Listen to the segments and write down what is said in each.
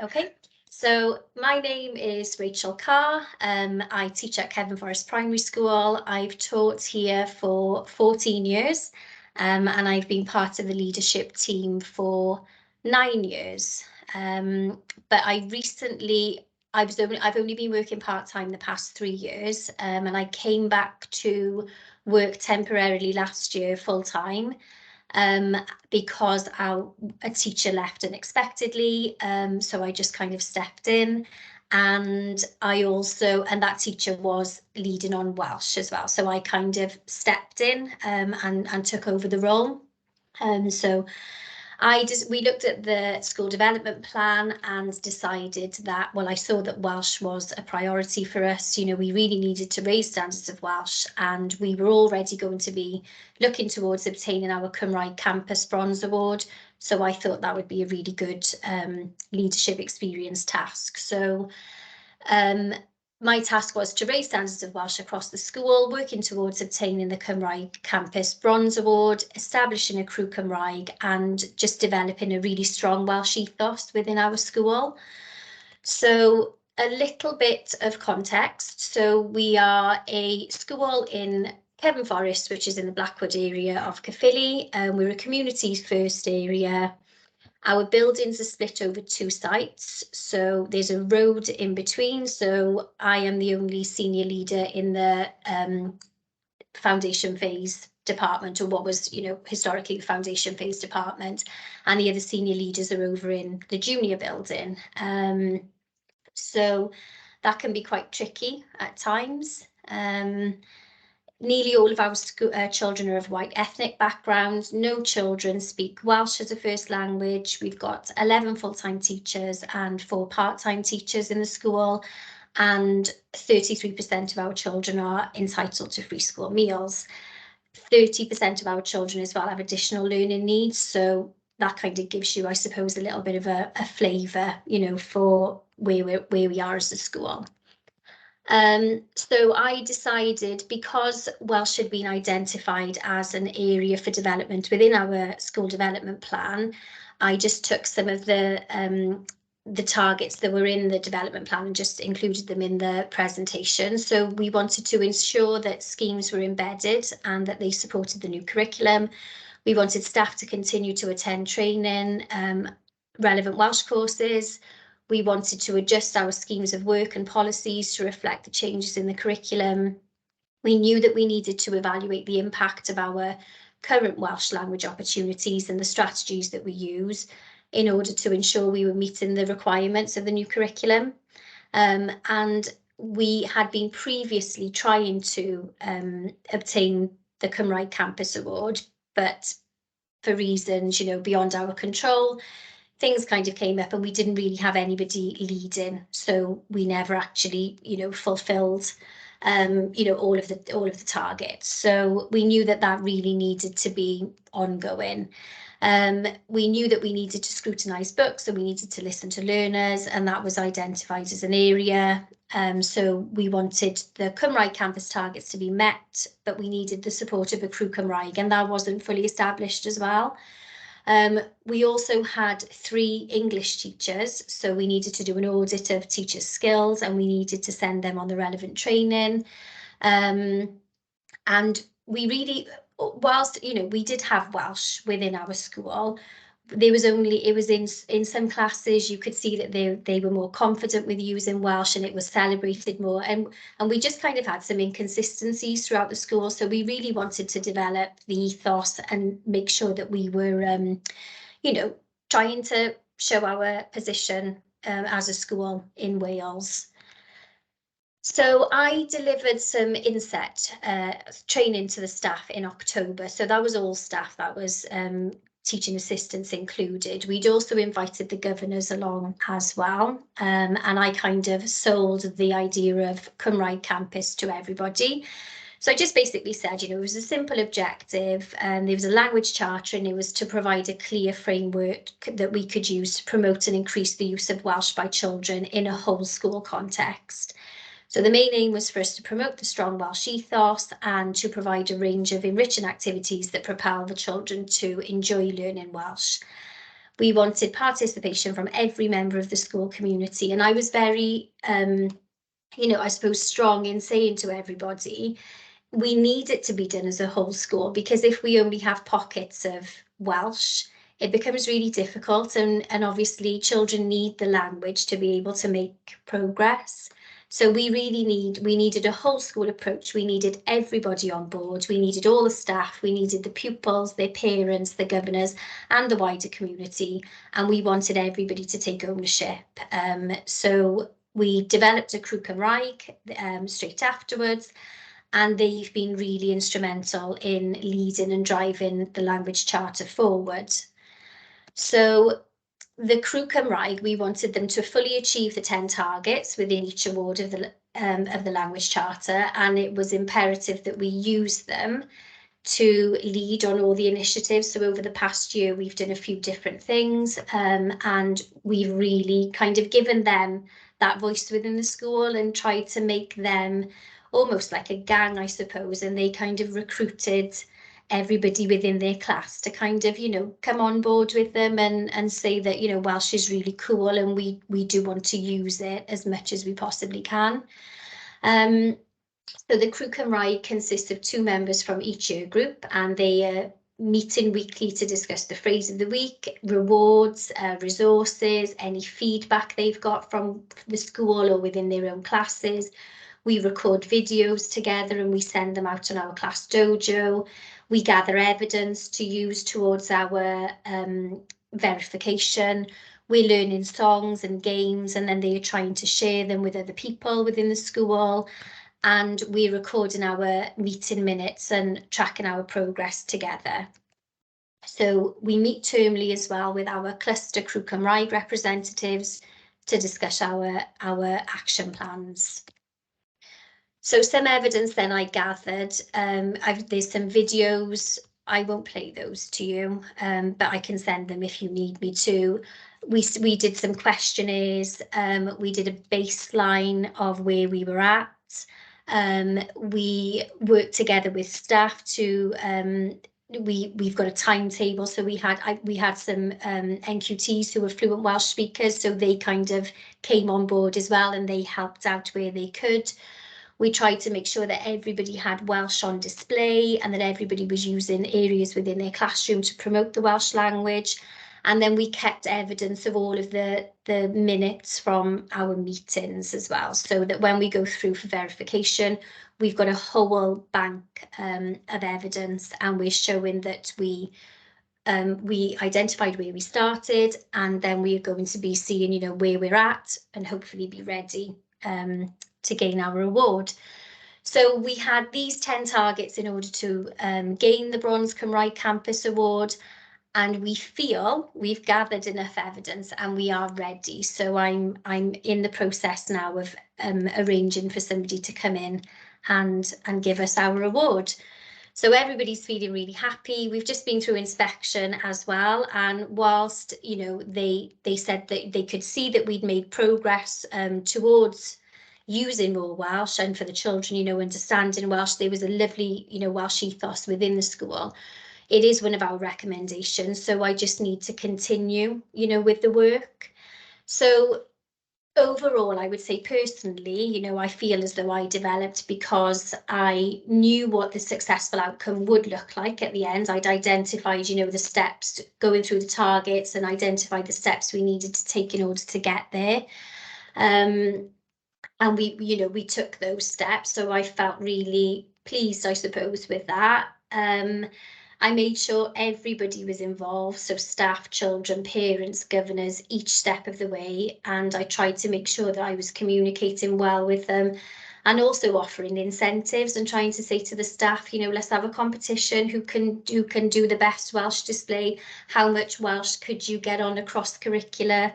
Okay, so my name is Rachel Carr. I teach at Cefn Forest Primary School. I've taught here for 14 years, and I've been part of the leadership team for 9 years. But I've only been working part-time the past 3 years, and I came back to work temporarily last year full-time. Because a teacher left unexpectedly, so I just kind of stepped in, and and that teacher was leading on Welsh as well, so I kind of stepped in and took over the role. So we looked at the school development plan and decided that, well, I saw that Welsh was a priority for us. You know, we really needed to raise standards of Welsh, and we were already going to be looking towards obtaining our Cymraeg Campus Bronze Award. So I thought that would be a really good leadership experience task. So my task was to raise standards of Welsh across the school, working towards obtaining the Cymraeg Campus Bronze Award, establishing a Crew Cymraeg, and just developing a really strong Welsh ethos within our school. So a little bit of context. So we are a school in Cefn Forest, which is in the Blackwood area of Caerphilly. We're a community first area. Our buildings are split over 2 sites, so there's a road in between. So I am the only senior leader in the foundation phase department, or what was, you know, historically the foundation phase department, and the other senior leaders are over in the junior building. So that can be quite tricky at times. Nearly all of our children are of white ethnic backgrounds. No children speak Welsh as a first language. We've got 11 full-time teachers and 4 part-time teachers in the school, and 33% of our children are entitled to free school meals. 30% of our children as well have additional learning needs. So that kind of gives you, I suppose, a little bit of a flavour, you know, for where we are as a school. So I decided, because Welsh had been identified as an area for development within our school development plan, I just took some of the targets that were in the development plan and just included them in the presentation. So we wanted to ensure that schemes were embedded and that they supported the new curriculum. We wanted staff to continue to attend training, relevant Welsh courses. We wanted to adjust our schemes of work and policies to reflect the changes in the curriculum. We knew that we needed to evaluate the impact of our current Welsh language opportunities and the strategies that we use in order to ensure we were meeting the requirements of the new curriculum. And we had been previously trying to obtain the Cymraeg Campus Award, but for reasons, you know, beyond our control, things kind of came up and we didn't really have anybody leading, so we never actually, you know, fulfilled you know, all of the targets. So we knew that that really needed to be ongoing. We knew that we needed to scrutinise books and we needed to listen to learners, and that was identified as an area. So we wanted the Cymraeg campus targets to be met, but we needed the support of a Crew Cymraeg, and that wasn't fully established as well. We also had 3 English teachers, so we needed to do an audit of teachers' skills and we needed to send them on the relevant training. And we really, whilst, you know, we did have Welsh within our school, it was in some classes you could see that they were more confident with using Welsh and it was celebrated more, and we just kind of had some inconsistencies throughout the school. So we really wanted to develop the ethos and make sure that we were you know, trying to show our position as a school in Wales. So I delivered some inset training to the staff in October. So that was all staff, that was teaching assistants included. We'd also invited the governors along as well. And I kind of sold the idea of Cymraeg campus to everybody. So I just basically said, you know, it was a simple objective, and there was a language charter, and it was to provide a clear framework that we could use to promote and increase the use of Welsh by children in a whole school context. So the main aim was for us to promote the strong Welsh ethos and to provide a range of enriching activities that propel the children to enjoy learning Welsh. We wanted participation from every member of the school community. And I was very, you know, I suppose strong in saying to everybody, we need it to be done as a whole school, because if we only have pockets of Welsh, it becomes really difficult, and obviously children need the language to be able to make progress. So we needed a whole school approach. We needed everybody on board. We needed all the staff. We needed the pupils, their parents, the governors, and the wider community. And we wanted everybody to take ownership. So we developed a Crew Cymraeg straight afterwards, and they've been really instrumental in leading and driving the language charter forward. So the Crew Cymraeg, we wanted them to fully achieve the 10 targets within each award of the language charter, and it was imperative that we use them to lead on all the initiatives. So over the past year, we've done a few different things, and we've really kind of given them that voice within the school and tried to make them almost like a gang, I suppose, and they kind of recruited everybody within their class to kind of, you know, come on board with them and say that, you know, Welsh is really cool and we do want to use it as much as we possibly can. So the Crew Cymraeg consists of 2 members from each year group, and they meet in weekly to discuss the phrase of the week, rewards, resources, any feedback they've got from the school or within their own classes. We record videos together and we send them out on our class dojo. We gather evidence to use towards our verification. We're learning songs and games, and then they are trying to share them with other people within the school. And we're recording our meeting minutes and tracking our progress together. So we meet termly as well with our cluster Crew Cymraeg representatives to discuss our action plans. So some evidence then I gathered, there's some videos, I won't play those to you, but I can send them if you need me to. We did some questionnaires, we did a baseline of where we were at. We worked together with staff to, we've got a timetable, so we had some NQTs who were fluent Welsh speakers, so they kind of came on board as well and they helped out where they could. We tried to make sure that everybody had Welsh on display and that everybody was using areas within their classroom to promote the Welsh language. And then we kept evidence of all of the minutes from our meetings as well, so that when we go through for verification, we've got a whole bank of evidence, and we're showing that we identified where we started, and then we're going to be seeing, you know, where we're at and hopefully be ready to gain our award. So we had these 10 targets in order to gain the Bronze Cymraeg Campus Award, and we feel we've gathered enough evidence and we are ready. So I'm in the process now of arranging for somebody to come in and give us our award. So everybody's feeling really happy. We've just been through inspection as well, and whilst, you know, they said that they could see that we'd made progress towards using more Welsh, and for the children, you know, understanding Welsh, there was a lovely, you know, Welsh ethos within the school. It is one of our recommendations, so I just need to continue, you know, with the work. So overall, I would say personally, you know, I feel as though I developed because I knew what the successful outcome would look like at the end. I'd identified, you know, the steps going through the targets and identified the steps we needed to take in order to get there. And we, you know, we took those steps. So I felt really pleased, I suppose, with that. I made sure everybody was involved, so staff, children, parents, governors, each step of the way, and I tried to make sure that I was communicating well with them, and also offering incentives and trying to say to the staff, you know, let's have a competition, who can do the best Welsh display, how much Welsh could you get on a cross-curricular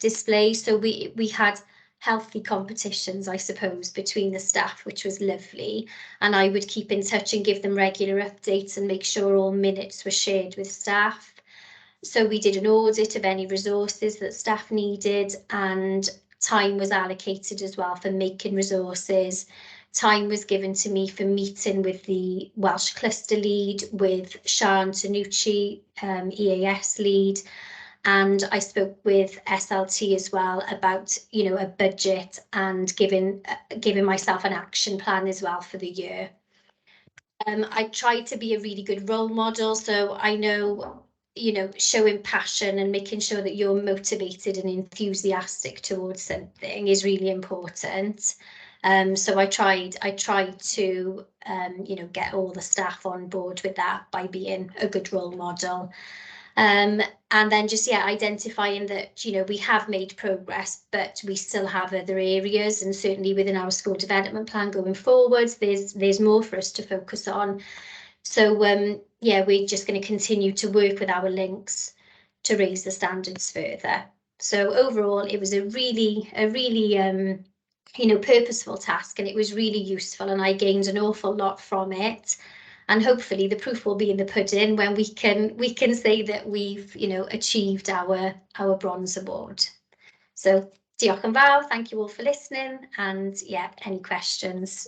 display. So we had healthy competitions, I suppose, between the staff, which was lovely. And I would keep in touch and give them regular updates and make sure all minutes were shared with staff. So we did an audit of any resources that staff needed, and time was allocated as well for making resources. Time was given to me for meeting with the Welsh cluster lead, with Sian Tanucci, EAS lead, And I spoke with SLT as well about, you know, a budget and giving myself an action plan as well for the year. I tried to be a really good role model, so I know, you know, showing passion and making sure that you're motivated and enthusiastic towards something is really important. So I tried to, you know, get all the staff on board with that by being a good role model. And then just, yeah, identifying that, you know, we have made progress, but we still have other areas, and certainly within our school development plan going forwards, there's more for us to focus on. So yeah, we're just going to continue to work with our links to raise the standards further. So overall, it was a really you know, purposeful task, and it was really useful, and I gained an awful lot from it. And hopefully the proof will be in the pudding when we can say that we've, you know, achieved our bronze award. So diolch yn fawr, thank you all for listening, and yeah, any questions